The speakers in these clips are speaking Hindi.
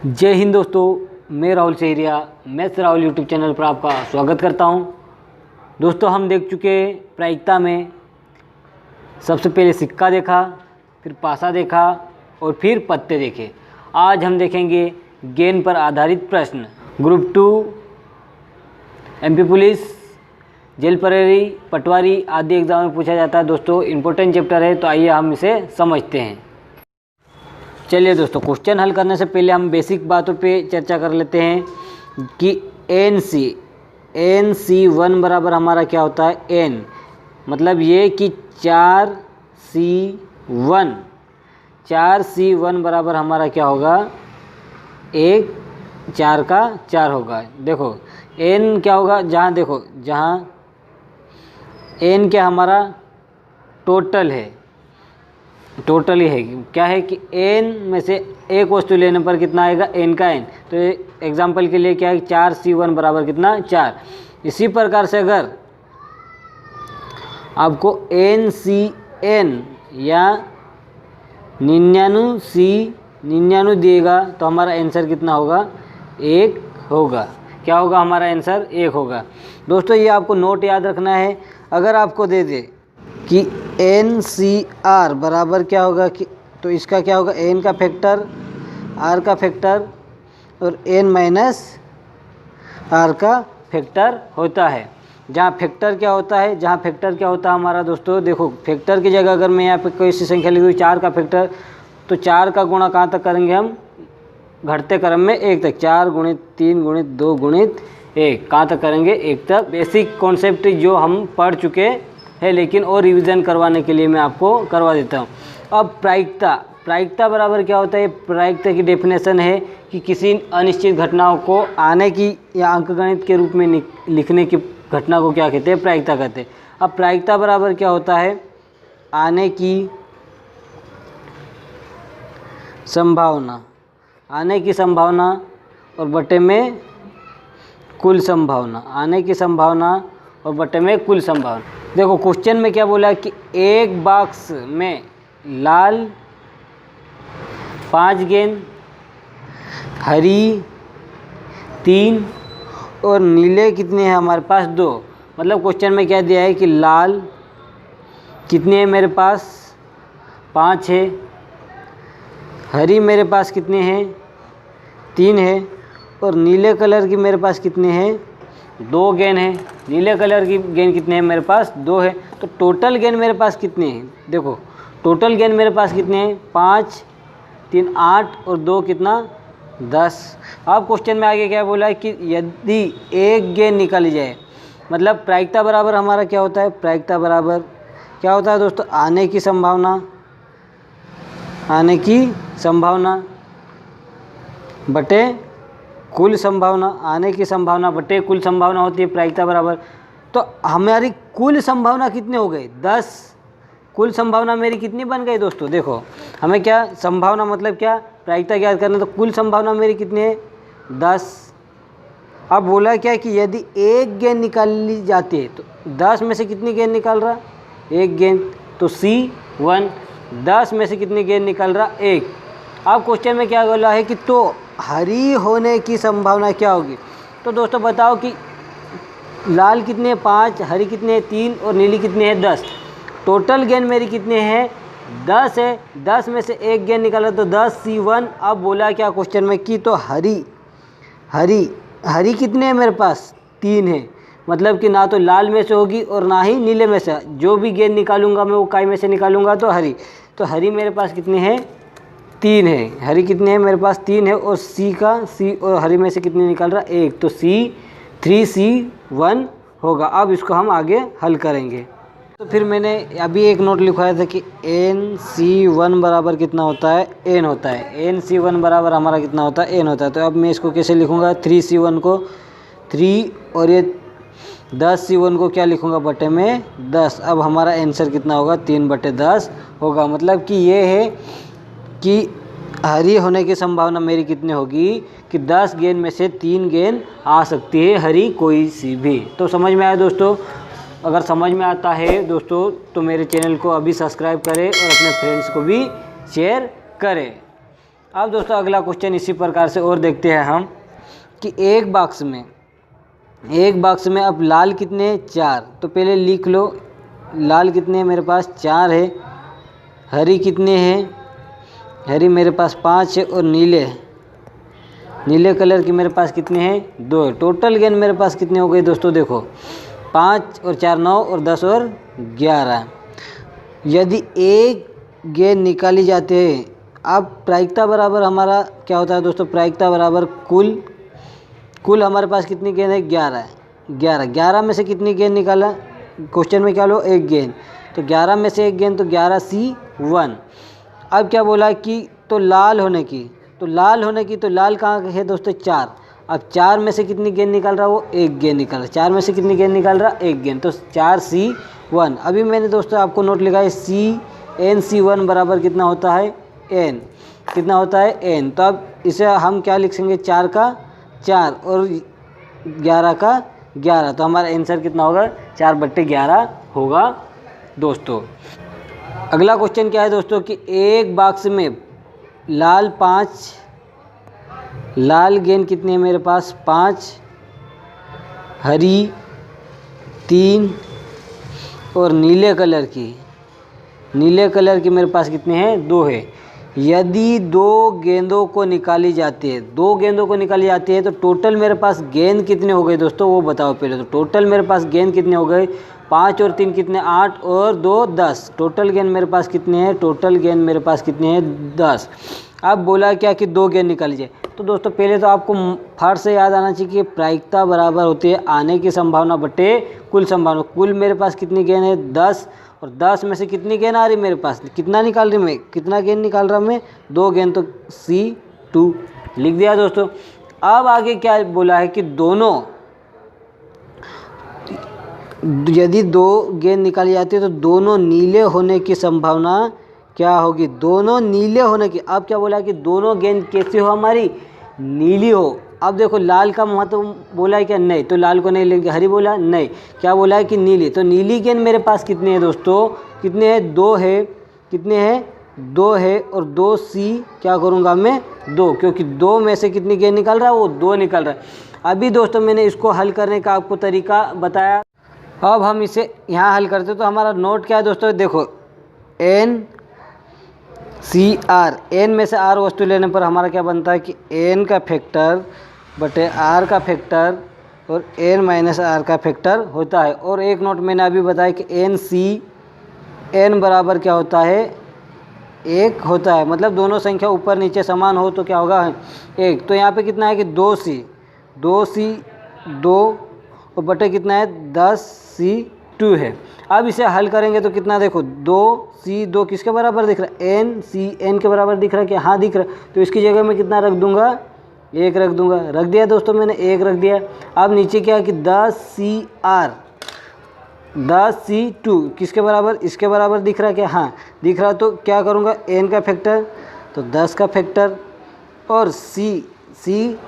जय हिंद दोस्तों, मैं Rahul Sehariya maths Rahul YouTube channel पर आपका स्वागत करता हूं। दोस्तों, हम देख चुके प्रायिकता में सबसे पहले सिक्का देखा, फिर पासा देखा और फिर पत्ते देखे। आज हम देखेंगे गेंद पर आधारित प्रश्न। ग्रुप 2 एमपी पुलिस, जेल प्रहरी, पटवारी आदि एग्जाम में पूछा जाता है। दोस्तों, इम्पोर्टेंट चैप्टर है, तो आइए हम इसे समझते हैं। चलिए दोस्तों, क्वेश्चन हल करने से पहले हम बेसिक बातों पे चर्चा कर लेते हैं कि एन सी वन बराबर हमारा क्या होता है। एन मतलब ये कि 4C1 बराबर हमारा क्या होगा, 4 का 4 होगा। देखो एन क्या होगा, जहाँ एन क्या हमारा टोटल है, टोटल ही है। क्या है कि एन में से एक वस्तु लेने पर कितना आएगा, एन का एन। तो एग्जाम्पल के लिए क्या है, 4C1 बराबर कितना, 4। इसी प्रकार से अगर आपको NCN या 99 दिएगा तो हमारा आंसर कितना होगा, 1 होगा। क्या होगा, हमारा आंसर 1 होगा। दोस्तों, ये आपको नोट याद रखना है। अगर आपको दे दे कि NCR बराबर क्या होगा कि, तो इसका क्या होगा, n का फैक्टर, r का फैक्टर और n माइनस r का फैक्टर होता है। जहाँ फैक्टर क्या होता है, हमारा दोस्तों देखो, फैक्टर की जगह अगर मैं यहाँ पे कोई सी संख्या लिख दूँ 4 का फैक्टर, तो 4 का गुणा कहाँ तक करेंगे हम, घटते क्रम में 1 तक। 4 गुणित 3 गुणित 2 गुणित 1 कहाँ तक करेंगे, 1 तक। बेसिक कॉन्सेप्ट जो हम पढ़ चुके है, लेकिन और रिवीजन करवाने के लिए मैं आपको करवा देता हूँ। अब प्रायिकता बराबर क्या होता है। प्रायिकता की डेफिनेशन है कि किसी अनिश्चित घटनाओं को आने की या अंकगणित के रूप में लिखने की घटना को क्या कहते हैं, प्रायिकता कहते हैं। अब प्रायिकता बराबर क्या होता है, आने की संभावना और बटे में कुल संभावना। देखो क्वेश्चन में क्या बोला कि एक बॉक्स में लाल 5 गेंद, हरी 3 और नीले कितने हैं हमारे पास, 2। मतलब क्वेश्चन में क्या दिया है कि लाल कितने हैं मेरे पास, 5 है। हरी मेरे पास कितने हैं, 3 है। और नीले कलर की मेरे पास कितने हैं, 2 गेंद हैं। नीले कलर की गेंद कितने हैं मेरे पास, 2 है। तो टोटल गेंद मेरे पास कितने हैं, देखो टोटल गेंद मेरे पास कितने हैं, 5 3 8 और 2 कितना, 10। अब क्वेश्चन में आगे क्या बोला है कि यदि एक गेंद निकाली जाए, मतलब प्रायिकता बराबर हमारा क्या होता है, प्रायिकता बराबर क्या होता है दोस्तों, आने की संभावना बटे कुल संभावना। आने की संभावना बटे कुल संभावना होती है प्रायिकता बराबर। तो हमारी कुल संभावना कितने हो गए, 10। कुल संभावना मेरी कितनी बन गई दोस्तों, देखो हमें क्या संभावना मतलब क्या, प्रायिकता ज्ञात करना, तो कुल संभावना मेरी कितनी है, 10। अब बोला क्या कि यदि एक गेंद निकाली जाती है तो 10 में से कितनी गेंद निकाल रहा, 1 गेंद। तो C1 10 में से कितनी गेंद निकाल रहा, 1। अब क्वेश्चन में क्या बोला है कि तो हरी होने की संभावना क्या होगी। तो दोस्तों बताओ कि लाल कितने हैं, 5, हरी कितने हैं, 3 और नीली कितने हैं, 10। टोटल गेंद मेरी कितने हैं, 10 है। 10 में से एक गेंद निकाला तो 10C1। अब बोला क्या क्वेश्चन में कि तो हरी कितने हैं मेरे पास, 3 है। मतलब कि ना तो लाल में से होगी और ना ही नीले में से, जो भी गेंद निकालूंगा मैं वो काय में से निकालूंगा, तो हरी मेरे पास कितने हैं, 3 है। हरी कितने हैं मेरे पास, 3 है। और C और हरी में से कितने निकल रहा, 1। तो 3C1 होगा। अब इसको हम आगे हल करेंगे। तो फिर मैंने अभी एक नोट लिखवाया था कि NC1 बराबर कितना होता है, n होता है। NC1 बराबर हमारा कितना होता है, n होता है। तो अब मैं इसको कैसे लिखूँगा, 3C1 को 3 और ये 10C1 को क्या लिखूँगा, बटे में 10। अब हमारा आंसर कितना होगा, 3/10 होगा। मतलब कि ये है कि हरी होने की संभावना मेरी कितनी होगी कि 10 गेंद में से 3 गेंद आ सकती है, हरी कोई सी भी। तो समझ में आया दोस्तों। अगर समझ में आता है दोस्तों तो मेरे चैनल को अभी सब्सक्राइब करें और अपने फ्रेंड्स को भी शेयर करें। अब दोस्तों अगला क्वेश्चन इसी प्रकार से और देखते हैं हम कि एक बॉक्स में अब लाल कितने हैं 4, तो पहले लिख लो लाल कितने हैं मेरे पास 4 है, हरी कितने हैं, हरी मेरे पास 5 है, और नीले कलर की मेरे पास कितने हैं 2 है। टोटल गेंद मेरे पास कितने हो गए दोस्तों, देखो 5 और 4 9 और 10 और 11। यदि एक गेंद निकाली जाती है, अब प्रायिकता बराबर हमारा क्या होता है दोस्तों, प्रायिकता बराबर कुल हमारे पास कितनी गेंद है 11 है। 11 में से कितनी गेंद निकाला, क्वेश्चन में क्या लो एक गेंद, तो 11 में से एक गेंद तो 11C1। अब क्या बोला कि तो लाल होने की तो लाल कहाँ है दोस्तों 4। अब 4 में से कितनी गेंद निकाल रहा, वो एक गेंद निकाल रहा, 4 में से कितनी गेंद निकाल रहा, एक गेंद, तो 4C1। अभी मैंने दोस्तों आपको नोट लिखा है CNC1 बराबर कितना होता है N, कितना होता है N। तो अब इसे हम क्या लिख सकेंगे 4 का 4 और 11 का 11, तो हमारा आंसर कितना होगा 4/11 होगा दोस्तों। अगला क्वेश्चन क्या है दोस्तों कि एक बॉक्स में लाल गेंद कितने हैं मेरे पास 5, हरी 3 और नीले कलर की मेरे पास कितने हैं 2 है। यदि 2 गेंदों को निकाली जाती है तो टोटल मेरे पास गेंद कितने हो गए दोस्तों, वो बताओ पहले। तो टोटल मेरे पास गेंद कितने हो गए, 5 और 3 कितने 8 और 2 10। टोटल गेंद मेरे पास कितने हैं 10। अब बोला क्या कि 2 गेंद निकाली जाए, तो दोस्तों पहले तो आपको फट से याद आना चाहिए कि प्रायिकता बराबर होती है आने की संभावना बटे कुल संभावना। कुल मेरे पास कितनी गेंद है 10, और 10 में से कितनी गेंद आ रही मेरे पास, कितना गेंद निकाल रहा मैं 2 गेंद, तो C2 लिख दिया दोस्तों। अब आगे क्या बोला है कि यदि 2 गेंद निकाली जाती है तो दोनों नीले होने की संभावना क्या होगी, दोनों नीले होने की। अब क्या बोला है कि दोनों गेंद कैसी हो हमारी, नीली हो। अब देखो लाल का महत्व बोला है क्या, नहीं, तो लाल को नहीं लेंगे, हरी बोला नहीं, क्या बोला है कि नीली। तो नीली गेंद मेरे पास कितने हैं दोस्तों, कितने हैं 2 है, कितने हैं 2 है, और 2C क्या करूँगा मैं 2, क्योंकि 2 में से कितनी गेंद निकल रहा है, वो 2 निकल रहा है। अभी दोस्तों मैंने इसको हल करने का आपको तरीका बताया। अब हम इसे यहाँ हल करते तो हमारा नोट क्या है दोस्तों, देखो NCR, N में से R वस्तु लेने पर हमारा क्या बनता है कि N का फैक्टर बटे R का फैक्टर और N माइनस R का फैक्टर होता है। और एक नोट मैंने अभी बताया कि NCN बराबर क्या होता है 1 होता है, मतलब दोनों संख्या ऊपर नीचे समान हो तो क्या होगा 1। तो यहाँ पे कितना है कि 2C 2 और बटे कितना है 10C2 है। अब इसे हल करेंगे तो कितना, देखो 2C2 किसके बराबर दिख रहा है, NCN के बराबर दिख रहा है कि हाँ दिख रहा है। तो इसकी जगह मैं कितना रख दूंगा, 1 रख दूंगा, रख दिया दोस्तों मैंने 1 रख दिया। अब नीचे क्या है कि 10C2 किसके बराबर, इसके बराबर दिख रहा है क्या, हाँ दिख रहा है। तो क्या करूँगा N का फैक्टर तो 10 का फैक्टर, और C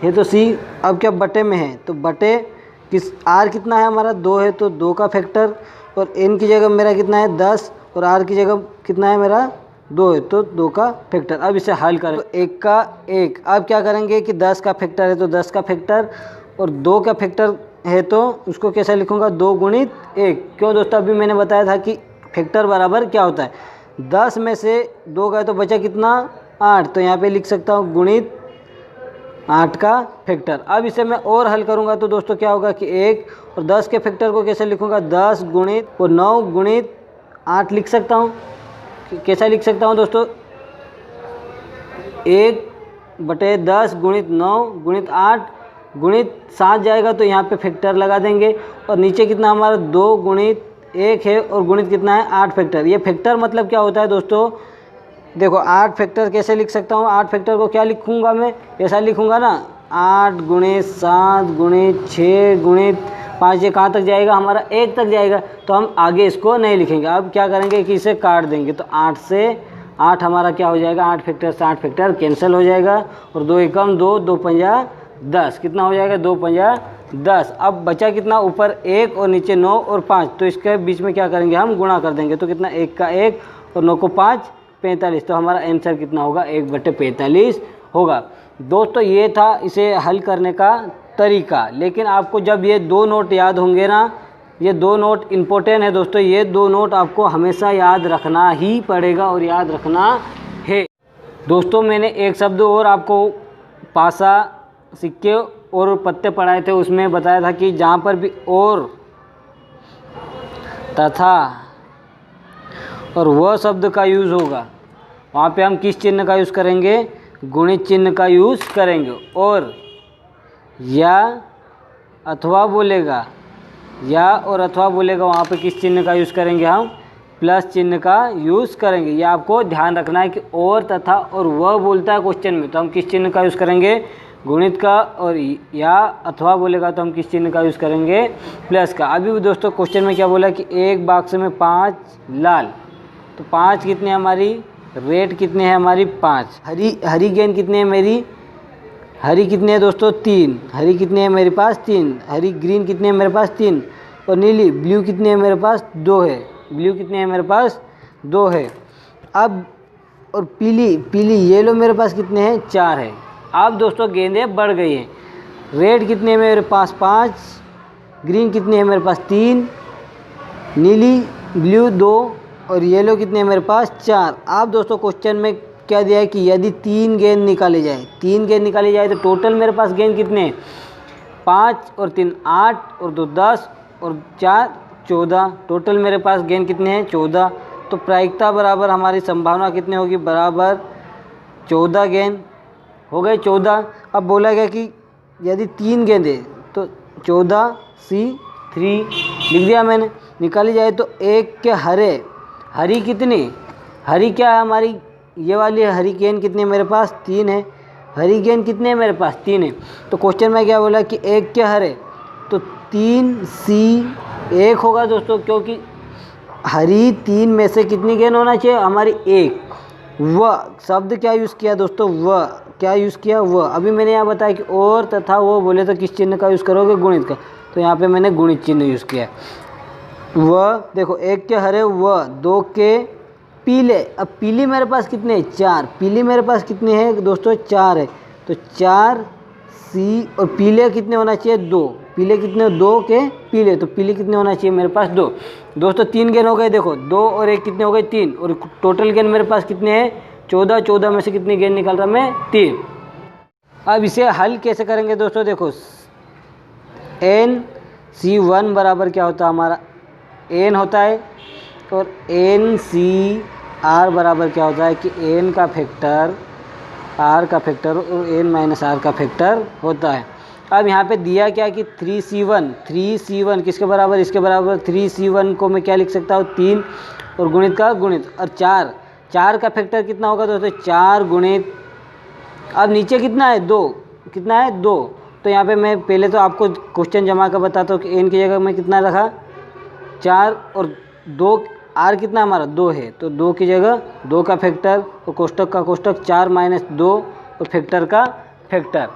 है तो C अब क्या बटे में है, तो बटे किस R कितना है हमारा 2 है, तो 2 का फैक्टर, और N की जगह मेरा कितना है 10 और R की जगह कितना है मेरा 2 है, तो 2 का फैक्टर। अब इसे हल करें तो 1 का 1। अब क्या करेंगे कि 10 का फैक्टर है तो 10 का फैक्टर, और 2 का फैक्टर है तो उसको कैसे लिखूंगा 2 गुणित 1। क्यों दोस्तों, अभी मैंने बताया था कि फैक्टर बराबर क्या होता है, 10 में से 2 गए तो बचा कितना 8, तो यहाँ पे लिख सकता हूँ गुणित 8 का फैक्टर। अब इसे मैं और हल करूँगा तो दोस्तों क्या होगा कि 1 और 10 के फैक्टर को कैसे लिखूँगा 10 गुणित और 9 गुणित 8 लिख सकता हूँ। कैसा लिख सकता हूँ दोस्तों, 1/10 गुणित 9 गुणित 8 गुणित 7 जाएगा, तो यहाँ पे फैक्टर लगा देंगे। और नीचे कितना हमारा 2 गुणित 1 है और गुणित कितना है 8 फैक्टर। ये फैक्टर मतलब क्या होता है दोस्तों, देखो 8 फैक्टर कैसे लिख सकता हूँ, 8 फैक्टर को क्या लिखूँगा मैं, ऐसा लिखूँगा ना 8 गुणित 7 गुणित 6 गुणित 5, ये कहाँ तक जाएगा हमारा 1 तक जाएगा, तो हम आगे इसको नहीं लिखेंगे। अब क्या करेंगे कि इसे काट देंगे, तो 8 से 8 हमारा क्या हो जाएगा, 8 फैक्टर से 8 फैक्टर कैंसिल हो जाएगा, और 2 एकम 2, 2 पंजा 10, कितना हो जाएगा 2 पंजा 10। अब बचा कितना, ऊपर 1 और नीचे 9 और 5, तो इसके बीच में क्या करेंगे हम गुणा कर देंगे, तो कितना 1 का 1 और 9 को 5 45, तो हमारा आंसर कितना होगा 1/45 होगा। दोस्तों ये था इसे हल करने का तरीका। लेकिन आपको जब ये 2 नोट याद होंगे ना, ये 2 नोट इम्पोर्टेंट है दोस्तों, ये 2 नोट आपको हमेशा याद रखना ही पड़ेगा और याद रखना है। दोस्तों मैंने एक शब्द और आपको पासा, सिक्के और पत्ते पढ़ाए थे, उसमें बताया था कि जहाँ पर भी और तथा और वह शब्द का यूज़ होगा वहाँ पे हम किस चिन्ह का यूज़ करेंगे? गुणित चिन्ह का यूज़ करेंगे। और या अथवा बोलेगा, या और अथवा बोलेगा, वहाँ पे किस चिन्ह का यूज़ करेंगे? हम प्लस चिन्ह का यूज़ करेंगे। ये आपको ध्यान रखना है कि और तथा और वह बोलता है क्वेश्चन में तो हम किस चिन्ह का यूज़ करेंगे? गुणित का। और या अथवा बोलेगा तो हम किस चिन्ह का यूज़ करेंगे? प्लस का। अभी भी दोस्तों क्वेश्चन में क्या बोला कि एक बॉक्स में 5 लाल, तो 5 कितने हमारी? रेड कितने हैं हमारी? 5। हरी गेंद कितने है मेरी? हरी कितने हैं दोस्तों? 3। हरी कितने हैं मेरे पास? 3। हरी ग्रीन कितने हैं मेरे पास? 3। और नीली ब्लू कितने हैं मेरे पास? 2 है। ब्लू कितने हैं मेरे पास? 2 है। अब और पीली येलो मेरे पास कितने हैं? 4 है। अब दोस्तों गेंदें बढ़ गई हैं। रेड कितने हैं मेरे पास? 5। ग्रीन कितने हैं मेरे पास? 3। नीली ब्लू 2 और येलो कितने हैं मेरे पास? 4। अब दोस्तों क्वेश्चन में क्या दिया है कि यदि 3 गेंद निकाली जाए, 3 गेंद निकाली जाए तो टोटल मेरे पास गेंद कितने हैं? 5 और 3 8 और 2 10 और 4 14। टोटल मेरे पास गेंद कितने हैं? 14। तो प्रायिकता बराबर हमारी संभावना कितनी होगी? बराबर 14 गेंद हो गए। 14। अब बोला गया कि यदि 3 गेंदें तो 14C3 लिख दिया मैंने। निकाली जाए तो एक के हरी कितनी? हरी क्या है हमारी? ये वाली हरी गेंद कितनी है मेरे पास? 3 है। हरी गेंद कितने हैं मेरे पास? 3 है। तो क्वेश्चन में क्या बोला कि एक के हरे, तो 3C1 होगा दोस्तों, क्योंकि हरी 3 में से कितनी गेंद होना चाहिए हमारी? 1। वह शब्द क्या यूज़ किया दोस्तों? वह क्या यूज़ किया? वह। अभी मैंने यहाँ बताया कि और तथा वो बोले तो किस चिन्ह का यूज़ करोगे? गुणित का। तो यहाँ पे मैंने गुणित चिन्ह यूज़ किया। वह देखो, एक के हरे वह, 2 के पीले। अब पीली मेरे पास कितने हैं? 4। पीली मेरे पास कितने हैं दोस्तों? 4 है। तो 4C और पीले कितने होना चाहिए? 2। पीले कितने? 2 के पीले, तो पीले कितने होना चाहिए मेरे पास? 2। दोस्तों 3 गेंद हो गए। देखो 2 और 1 कितने हो गए? 3। और टोटल गेंद मेरे पास कितने हैं? 14। 14 में से कितनी गेंद निकाल रहा मैं? 3। अब इसे हल कैसे करेंगे दोस्तों? देखो NC1 बराबर क्या होता है हमारा? n होता है। और NCR बराबर क्या होता है कि n का फैक्टर r का फैक्टर और n माइनस r का फैक्टर होता है। अब यहाँ पे दिया क्या कि 3C1 किसके बराबर? इसके बराबर। 3C1 को मैं क्या लिख सकता हूँ? 3 और गुणित का गुणित। और 4 का फैक्टर कितना होगा दोस्तों? 4 गुणित। अब नीचे कितना है? 2। कितना है? 2। तो यहाँ पे मैं पहले तो आपको क्वेश्चन जमा कर बताता हूँ कि n की जगह मैं कितना रखा? 4 और 2। r कितना हमारा? 2 है। तो 2 की जगह 2 का फैक्टर और कोष्टक का कोष्टक 4 माइनस 2 और फैक्टर का फैक्टर।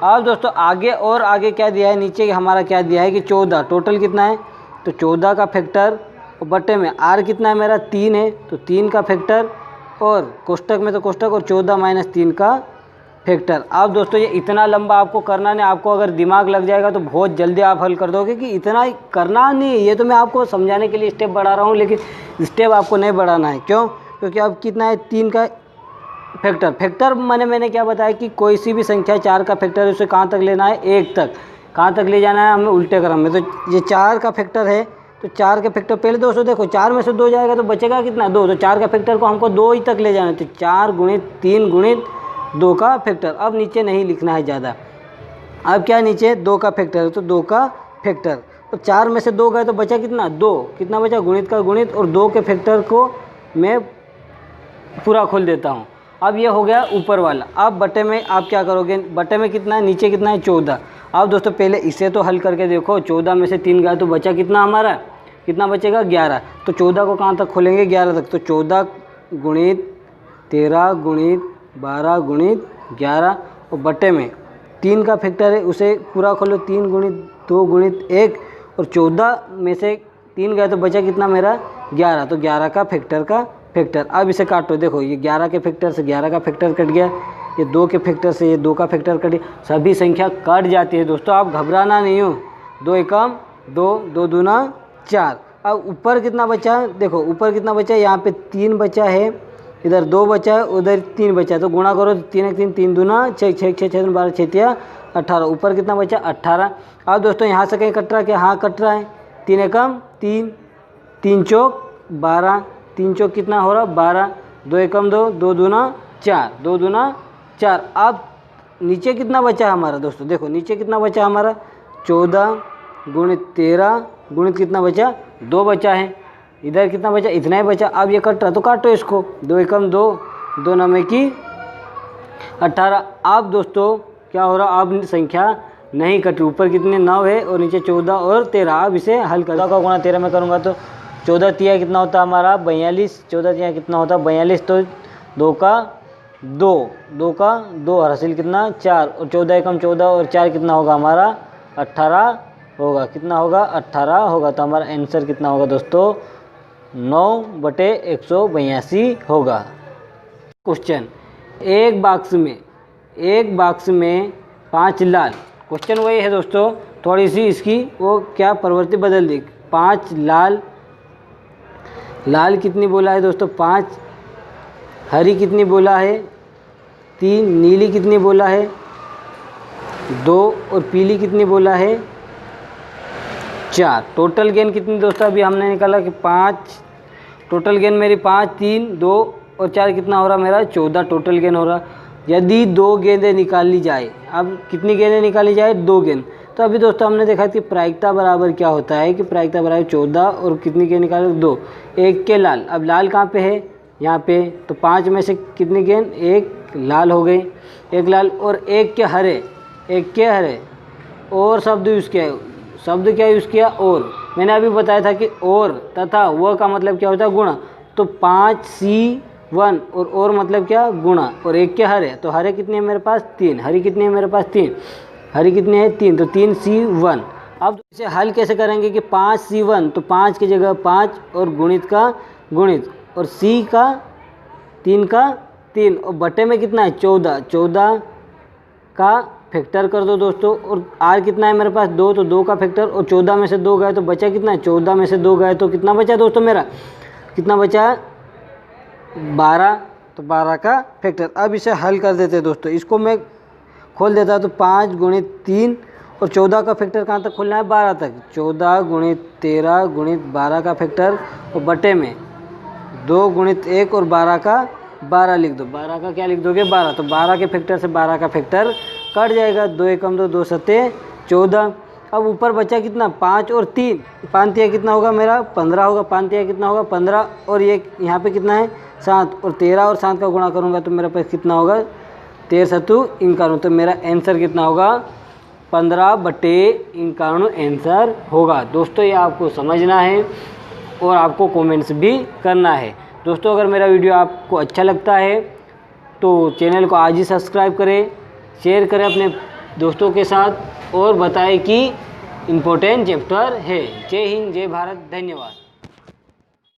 अब दोस्तों आगे क्या दिया है? नीचे हमारा क्या दिया है कि 14। टोटल कितना है? तो 14 का फैक्टर और बट्टे में r कितना है मेरा? 3 है। तो 3 का फैक्टर और कोष्टक में तो कोष्टक और 14 माइनस 3 का फैक्टर। अब दोस्तों ये इतना लंबा आपको करना नहीं। आपको अगर दिमाग लग जाएगा तो बहुत जल्दी आप हल कर दोगे कि इतना करना नहीं। ये तो मैं आपको समझाने के लिए स्टेप बढ़ा रहा हूँ, लेकिन स्टेप आपको नहीं बढ़ाना है। क्यों? क्योंकि अब कितना है? 3 का फैक्टर मैंने क्या बताया कि कोई सी भी संख्या 4 का फैक्टर है, उसे कहाँ तक लेना है? 1 तक। कहाँ तक ले जाना है हमें? उल्टे क्रम में। तो ये 4 का फैक्टर है, तो 4 का फैक्टर पहले दोस्तों देखो 4 में से 2 जाएगा तो बचेगा कितना? 2। तो 4 का फैक्टर को हमको 2 ही तक ले जाना है। तो 4 गुणित 3 गुणित 2 का फैक्टर। अब नीचे नहीं लिखना है ज़्यादा। अब क्या नीचे? 2 का फैक्टर है, तो 2 का फैक्टर। तो 4 में से 2 गए तो बचा कितना? 2। कितना बचा? गुणित का गुणित और 2 के फैक्टर को मैं पूरा खोल देता हूँ। अब ये हो गया ऊपर वाला। अब बटे में आप क्या करोगे? बटे में कितना है? नीचे कितना है? 14। अब दोस्तों पहले इसे तो हल करके देखो। 14 में से 3 गया तो बचा कितना हमारा? कितना बचेगा? 11। तो 14 को कहाँ तक खोलेंगे? 11 तक। तो 14 गुणित 13 गुणित 12 गुणित 11 और बटे में 3 का फैक्टर है, उसे पूरा खोलो। 3 गुणित 2 गुणित 1 और 14 में से 3 गया तो बचा कितना मेरा? 11। तो 11 का फैक्टर। अब इसे काटो। देखो ये 11 के फैक्टर से 11 का फैक्टर कट गया, ये 2 के फैक्टर से ये 2 का फैक्टर कटे, सभी संख्या कट जाती है दोस्तों, आप घबराना नहीं हो। 2 एकम 2, 2 दूना 4। अब ऊपर कितना बचा है, देखो ऊपर कितना बचा है, यहाँ पे 3 बचा है, इधर 2 बचा है, उधर 3 बचा है, तो गुणा करो 3 1 3, 3 दूना 6, 6 6 6 12 6 तिया 18, ऊपर कितना बचा 18। अब दोस्तों यहाँ से कहीं कट रहा है क्या, हाँ कट रहा है, 3 एकम 3, 3 चौक 12, 3 चौक कितना हो रहा 12, 2 एकम 2, 2 दूना 4, 2 दूना 4। अब नीचे कितना बचा है हमारा दोस्तों, देखो नीचे कितना बचा हमारा 14 गुणित 13 गुणित कितना बचा 2 बचा है, इधर कितना बचा इतना ही बचा। अब ये कट रहा तो काटो इसको, 2 एकम 2, 2 9 की 18। अब दोस्तों क्या हो रहा, अब संख्या नहीं कटी, ऊपर कितने 9 है और नीचे 14 और 13। अब इसे हल कर, 14 का गुणा 13 में करूँगा तो 14 तिया कितना होता है हमारा 42, 14 तिया कितना होता है 42, तो 2 का 2, 2 का 2 और हासिल कितना 4, और 14 एकम 14 और 4 कितना होगा हमारा 18 होगा, कितना होगा 18 होगा। तो हमारा आंसर कितना होगा दोस्तों 9/182 होगा। क्वेश्चन, एक बाक्स में 5 लाल, क्वेश्चन वही है दोस्तों, थोड़ी सी इसकी वो क्या प्रवृत्ति बदल दी। 5 लाल कितनी बोला है दोस्तों 5, हरी कितनी बोला है 3, नीली कितनी बोला है 2 और पीली कितनी बोला है 4। टोटल गेंद कितनी दोस्तों अभी हमने निकाला कि 5, टोटल गेंद मेरी 5, 3, 2 और 4 कितना हो रहा मेरा 14 टोटल गेंद हो रहा। यदि 2 गेंदें निकाली जाए, अब कितनी गेंदें निकाली जाए 2 गेंद, तो अभी दोस्तों हमने देखा कि प्रायिकता बराबर क्या होता है कि प्रायिकता बराबर 14 और कितनी गेंद निकाले 2, 1 के लाल। अब लाल कहाँ पे है यहाँ पे, तो 5 में से कितनी गेंद 1 लाल हो गई, 1 लाल, और 1 के हरे, 1 के हरे और शब्द यूज़ किया, शब्द क्या यूज़ किया और, मैंने अभी बताया था कि और तथा वह का मतलब क्या होता है गुणा, तो 5C1 और मतलब क्या गुणा, और 1 के हरे, तो हरे कितने हैं मेरे पास 3, हरी कितनी है मेरे पास 3, हरी कितनी है 3, तो 3C1। अब इसे हल कैसे करेंगे कि 5C1, तो 5 की जगह 5 और गुणित का गुणित और C का 3 का 3 और बटे में कितना है 14, 14 का फैक्टर कर दो दोस्तों, और आर कितना है मेरे पास 2, तो 2 का फैक्टर, और 14 में से 2 गए तो बचा कितना है 14 में से 2 गए तो कितना बचा दोस्तों मेरा, कितना बचा 12, तो 12 का फैक्टर। अब इसे हल कर देते हैं दोस्तों, इसको मैं खोल देता तो 5 गुणित 3 और 14 का फैक्टर कहाँ तक खोलना है 12 तक, 14 गुणित 13 गुणित 12 का फैक्टर, और बटे में 2 गुणित 1 और 12 का 12 लिख दो, 12 का क्या लिख दोगे 12, तो 12 के फैक्टर से 12 का फैक्टर कट जाएगा, 2 एकम 2, 2 सत्ते 14। अब ऊपर बचा कितना 5 और 3, 5 तिया कितना होगा मेरा 15 होगा, 5 तिया कितना होगा 15, और ये यहाँ पे कितना है 7, और 13 और 7 का गुणा करूँगा तो मेरे पास कितना होगा 13 सत्तू 51, तो मेरा आंसर कितना होगा 15/51 आंसर होगा। दोस्तों ये आपको समझना है और आपको कमेंट्स भी करना है। दोस्तों अगर मेरा वीडियो आपको अच्छा लगता है तो चैनल को आज ही सब्सक्राइब करें, शेयर करें अपने दोस्तों के साथ और बताएं कि इम्पोर्टेंट चैप्टर है। जय हिंद, जय भारत, धन्यवाद।